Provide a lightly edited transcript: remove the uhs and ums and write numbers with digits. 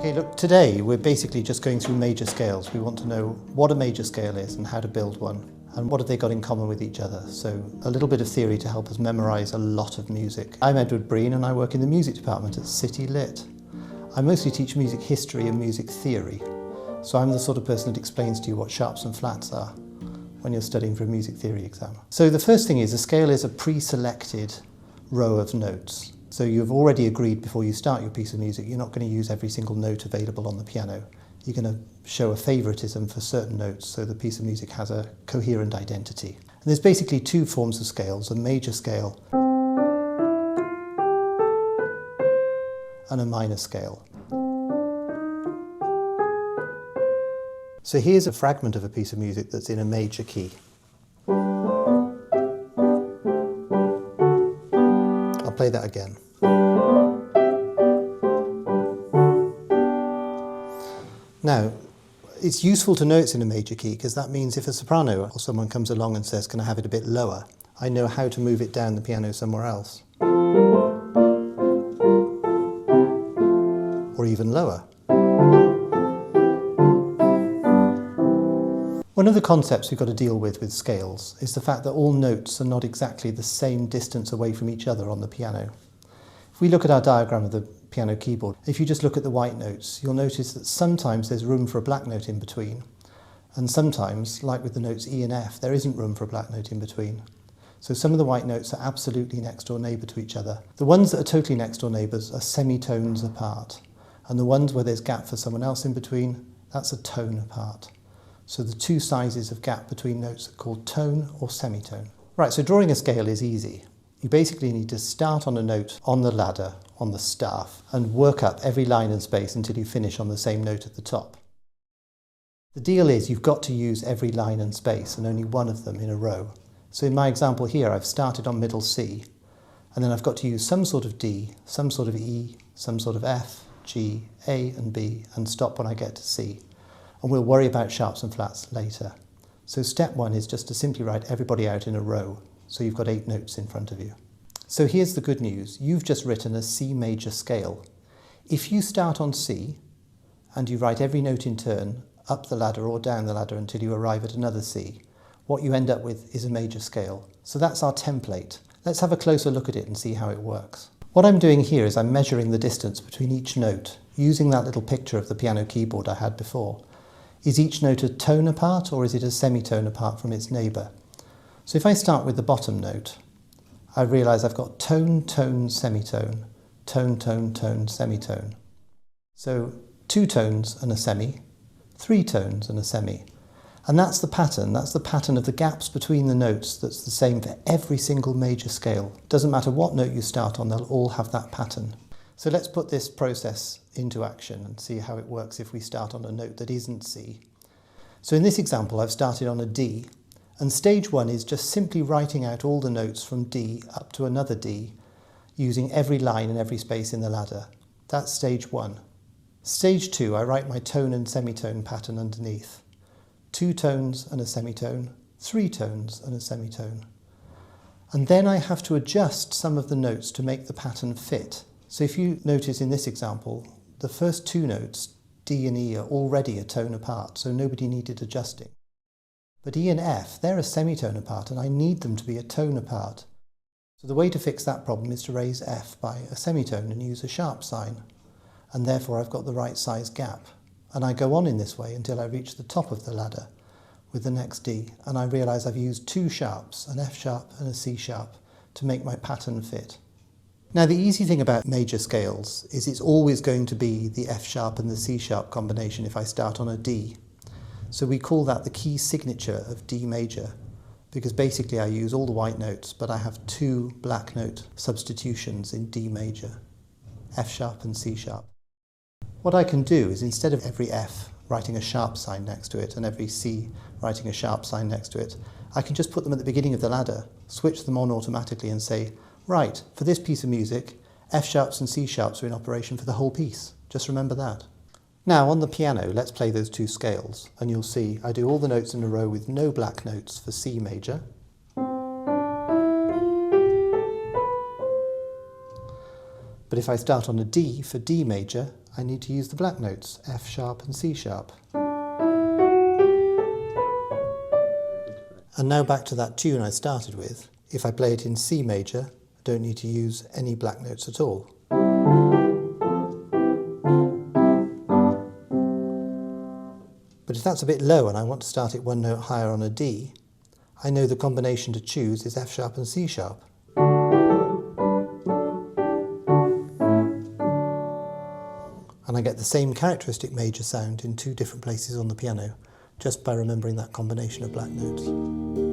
Okay, look, today we're basically just going through major scales. We want to know what a major scale is and how to build one, and what have they got in common with each other. So a little bit of theory to help us memorise a lot of music. I'm Breen and I work in the music department at City Lit. I mostly teach music history and music theory. So I'm the sort of person that explains to you what sharps and flats are when you're studying for a music theory exam. So the first thing is a scale is a pre-selected row of notes. So you've already agreed before you start your piece of music you're not going to use every single note available on the piano. You're going to show a favouritism for certain notes so the piece of music has a coherent identity. And there's basically two forms of scales, a major scale and a minor scale. So here's a fragment of a piece of music that's in a major key. I'll play that again. Now, it's useful to know it's in a major key because that means if a soprano or someone comes along and says, "Can I have it a bit lower?" I know how to move it down the piano somewhere else. Or even lower. One of the concepts we've got to deal with scales is the fact that all notes are not exactly the same distance away from each other on the piano. If we look at our diagram of the piano keyboard, if you just look at the white notes, you'll notice that sometimes there's room for a black note in between, and sometimes, like with the notes E and F, there isn't room for a black note in between. So some of the white notes are absolutely next door neighbour to each other. The ones that are totally next door neighbours are semitones apart, and the ones where there's gap for someone else in between, that's a tone apart. So the two sizes of gap between notes are called tone or semitone. Right, so drawing a scale is easy. You basically need to start on a note on the ladder, on the staff, and work up every line and space until you finish on the same note at the top. The deal is you've got to use every line and space and only one of them in a row. So in my example here, I've started on middle C, and then I've got to use some sort of D, some sort of E, some sort of F, G, A and B, and stop when I get to C. And we'll worry about sharps and flats later. So step one is just to simply write everybody out in a row. So you've got 8 notes in front of you. So here's the good news. You've just written a C major scale. If you start on C and you write every note in turn up the ladder or down the ladder until you arrive at another C, what you end up with is a major scale. So that's our template. Let's have a closer look at it and see how it works. What I'm doing here is I'm measuring the distance between each note using that little picture of the piano keyboard I had before. Is each note a tone apart or is it a semitone apart from its neighbour? So if I start with the bottom note, I realise I've got tone, tone, semitone, tone, tone, tone, semitone. So 2 tones and a semi, 3 tones and a semi. And that's the pattern of the gaps between the notes that's the same for every single major scale. Doesn't matter what note you start on, they'll all have that pattern. So let's put this process into action and see how it works if we start on a note that isn't C. So in this example, I've started on a D, and stage 1 is just simply writing out all the notes from D up to another D, using every line and every space in the ladder. That's stage 1. Stage 2, I write my tone and semitone pattern underneath. 2 tones and a semitone, 3 tones and a semitone. And then I have to adjust some of the notes to make the pattern fit. So if you notice in this example, the first 2 notes, D and E, are already a tone apart, so nobody needed adjusting. But E and F, they're a semitone apart, and I need them to be a tone apart. So the way to fix that problem is to raise F by a semitone and use a sharp sign. And therefore I've got the right size gap. And I go on in this way until I reach the top of the ladder with the next D, and I realise I've used 2 sharps, an F sharp and a C sharp, to make my pattern fit. Now the easy thing about major scales is it's always going to be the F sharp and the C sharp combination if I start on a D. So we call that the key signature of D major, because basically I use all the white notes, but I have 2 black note substitutions in D major, F sharp and C sharp. What I can do is instead of every F writing a sharp sign next to it and every C writing a sharp sign next to it, I can just put them at the beginning of the ladder, switch them on automatically and say, right, for this piece of music, F sharps and C sharps are in operation for the whole piece. Just remember that. Now on the piano, let's play those 2 scales, and you'll see I do all the notes in a row with no black notes for C major. But if I start on a D for D major, I need to use the black notes, F sharp and C sharp. And now back to that tune I started with. If I play it in C major, I don't need to use any black notes at all. But if that's a bit low and I want to start it one note higher on a D, I know the combination to choose is F sharp and C sharp. And I get the same characteristic major sound in two different places on the piano, just by remembering that combination of black notes.